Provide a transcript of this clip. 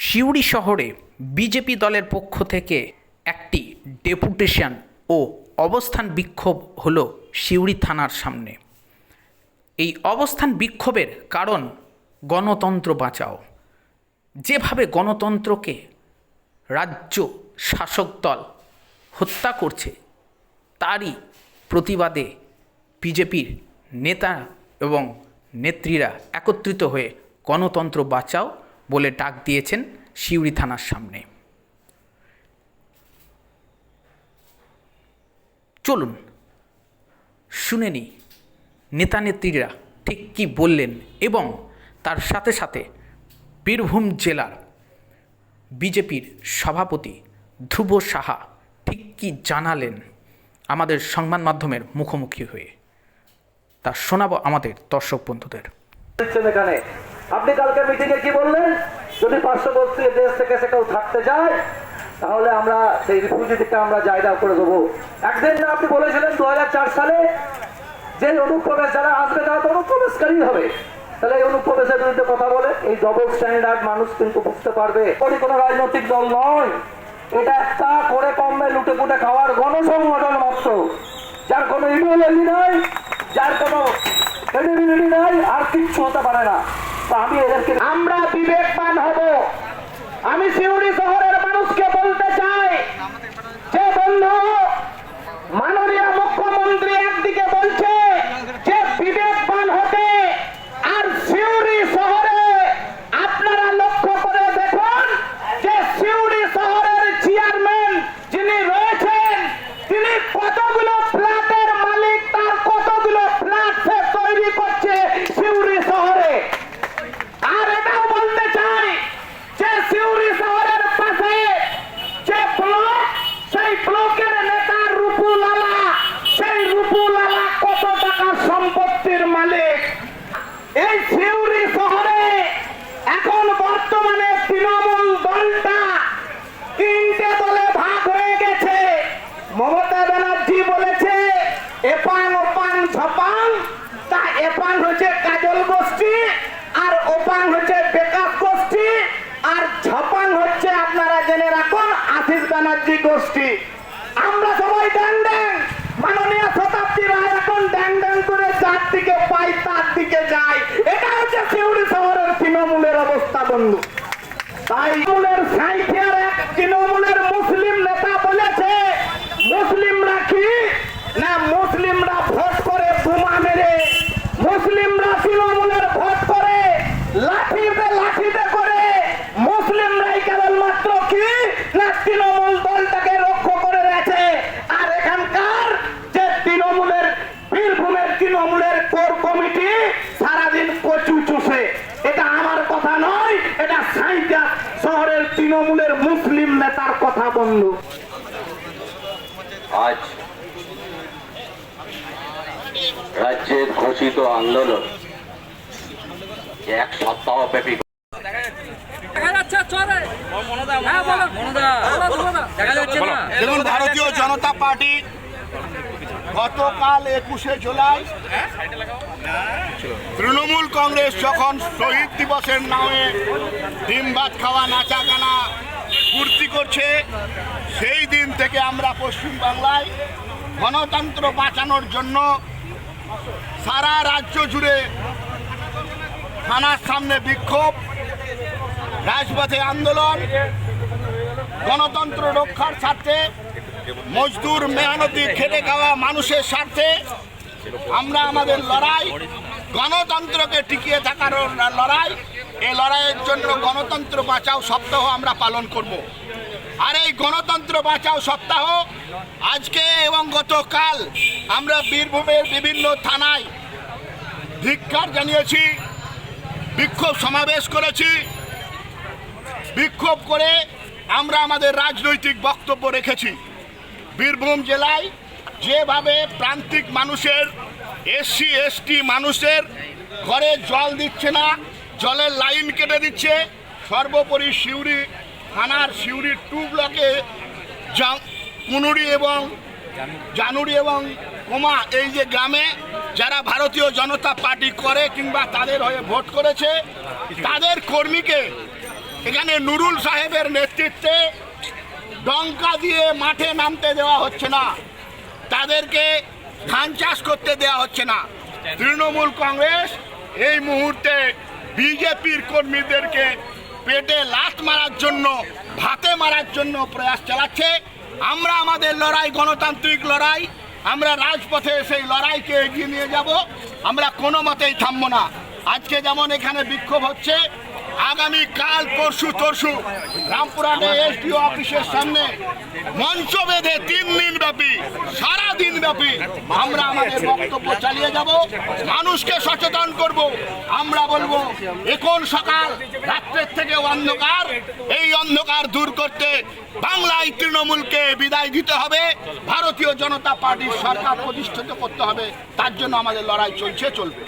সিউড়ি শহরে বিজেপি দলের পক্ষ থেকে একটি ডেপুটেশন ও অবস্থান বিক্ষোভ হলো সিউড়ি থানার সামনে। এই অবস্থান বিক্ষোভের কারণ গণতন্ত্র বাঁচাও। যেভাবে গণতন্ত্রকে রাজ্য শাসক দল হত্যা করছে তারই প্রতিবাদে বিজেপির নেতা এবং নেত্রীরা একত্রিত হয়ে গণতন্ত্র বাঁচাও বলে ডাক দিয়েছেন সিউড়ি থানার সামনে। চলুন শুনে নিই নেতা নেত্রীরা ঠিক কী বললেন এবং তার সাথে সাথে বীরভূম জেলার বিজেপির সভাপতি ধ্রুব সাহা ঠিক কী জানালেন আমাদের সংবাদ মাধ্যমের মুখোমুখি হয়ে, তা শোনাবো আমাদের দর্শক বন্ধুদের। এখানে আপনি কালকে মিটিংয়ে কি বললেন? যদি পার্শ্ববর্তী দেশ থেকে সে কেউ থাকতে যায় তাহলে আমরা সেই রিফিউজিকে আমরা জায়গা করে দেবো। একদিন না আপনি বলেছিলেন 2004 সালে যে অনুপ্রবেশ যারা আসবে তারা তো অনুপ্রবেশকারী হবে। তাহলে এই অনুপ্রবেশের বিরুদ্ধে কথা বলে এই ডবল স্ট্যান্ডার্ড মানুষ কিন্তু বুঝতে পারবে। কোনো রাজনৈতিক দল নয়, এটা একটা করে কমে লুটে পুটে খাওয়ার গণসংগঠন মাত্র, যার কোনো ইডিওলজি নাই, যার কোনো ক্রেডিবিলিটি নাই, আর কিচ্ছু হতে পারে না। তো আমি এদেরকে আমরা বিবেকবান হব। আমি সিউড়ি শহরের মানুষকে বলতে চাই যে বন্ধু, মাননীয় মুখ্যমন্ত্রী একদিকে বলছে যে বিবেকবান হতে, আর সিউড়ি শহরে আপনারা লক্ষ্য করে দেখুন যে সিউড়ি শহরের চেয়ারম্যান যিনি রয়েছেন তিনি কতগুলো ফ্ল্যাটের মালিক, তার কতগুলো ফ্ল্যাট সে তৈরি করছে সিউড়ি শহরে। আর এটাও বলতে চাই যে সিউড়ি শহরের পাশে যে ব্লক, সেই ব্লকের নেতা রূপুলালা, সেই রূপুলালা কত টাকার সম্পত্তির মালিক। এই সিউড়ি শহরে এখন বর্তমানে তৃণমূল দলটা 3টে দলে ভাগ হয়ে গেছে। মমতা ব্যানার্জি বলেছে এপাং ওপাং ঝপাং, তা এপাং হচ্ছে কাজল গোষ্ঠী, আর ওপাং হচ্ছে বেকার গোষ্ঠী, আর ঝপাং হচ্ছে আপনারা জেনে রাখুন আশিস ব্যানার্জি গোষ্ঠী। আমরা সবাই ড্যাং ড্যাং, মাননীয় শতাব্দী রায় এখন ড্যাং ড্যাং করে যার দিকে পাই তার দিকে যায়। এটা হচ্ছে সিউড়ি শহরের তৃণমূলের অবস্থা বন্ধু। তাই তৃণমূলের সাইথিয়ার এক তৃণমূলের মুসলিম নেতা বলেছে মুসলিমরা কি না, মুসলিমরা ভোট করে বোমা মেরে, মুসলিমরা তৃণমূলের ভোট করে লাঠিতে লাঠিতে করে, মুসলিমরাই কেবলমাত্র কি না তৃণমূল দলটাকে রক্ষা করে রয়েছে। আর এখানকার যে তৃণমূলের বীরভূমের তৃণমূলের কোর কমিটি সারাদিন কচু চুষে। এটা আমার কথা নয়, এটা সাইথিয়া শহরের তৃণমূলের মুসলিম নেতার কথা বন্ধু। আজ রাজ্যের ঘোষিত আন্দোলন 1 সপ্তাহ ব্যাপী দেখুন, ভারতীয় জনতা পার্টি গতকাল 21শে জুলাই তৃণমূল কংগ্রেস যখন শহীদ দিবসের নামে ডিম ভাত খাওয়া, নাচা গানা ফুর্তি করছে, সেই দিন থেকে আমরা পশ্চিমবাংলায় গণতন্ত্র বাঁচানোর জন্য সারা রাজ্য জুড়ে থানার সামনে বিক্ষোভ, রাজপথে আন্দোলন, গণতন্ত্র রক্ষার স্বার্থে, মজদুর মেহনতি খেটে খাওয়া মানুষের স্বার্থে আমরা আমাদের লড়াই, গণতন্ত্রকে টিকিয়ে থাকার লড়াই, এই লড়াইয়ের জন্য গণতন্ত্র বাঁচাও সপ্তাহ আমরা পালন করব। আর এই গণতন্ত্র বাঁচাও সপ্তাহ আজকে এবং গতকাল আমরা বীরভূমের বিভিন্ন থানায় ধিক্কার জানিয়েছি, বিক্ষোভ সমাবেশ করেছি। বিক্ষোভ করে আমরা আমাদের রাজনৈতিক বক্তব্য রেখেছি। বীরভূম জেলায় যেভাবে প্রান্তিক মানুষের, এসসি এসটি মানুষের ঘরে জল দিচ্ছে না, জলের লাইন কেটে দিচ্ছে, সর্বোপরি সিউড়ি থানার সিউড়ি 2 ব্লকে কুনুরি এবং জানুরি এবং কোমা, এই যে গ্রামে যারা ভারতীয় জনতা পার্টি করে কিংবা তাদের হয়ে ভোট করেছে, তাদের কর্মীকে এখানে নুরুল সাহেবের নেতৃত্বে ডঙ্কা দিয়ে মাঠে নামতে দেওয়া হচ্ছে না, তাদেরকে ধান চাষ করতে দেওয়া হচ্ছে না। তৃণমূল কংগ্রেস এই মুহূর্তে বিজেপির কর্মীদেরকে পেটে লাথ মারার জন্য, ভাতে মারার জন্য প্রয়াস চালাচ্ছে। আমরা আমাদের লড়াই গণতান্ত্রিক লড়াই, আমরা রাজপথে সেই লড়াইকে এগিয়ে নিয়ে যাব, আমরা কোনো মতেই থামবো না। আজকে যেমন এখানে বিক্ষোভ হচ্ছে, আগামী কাল পরশু রামপুরহাটে এসডিও অফিসের সামনে মঞ্চ বেঁধে 3 দিন ব্যাপী, সারা দিন ব্যাপী আমরা আমাদের বক্তব্য চালিয়ে যাব, মানুষকে সচেতন করব। আমরা বলবো এখন সকাল, রাত্রের থেকে অন্ধকার, এই অন্ধকার দূর করতে বাংলায় তৃণমূলকে বিদায় দিতে হবে, ভারতীয় জনতা পার্টির সরকার প্রতিষ্ঠিত করতে হবে। তার জন্য আমাদের লড়াই চলবে।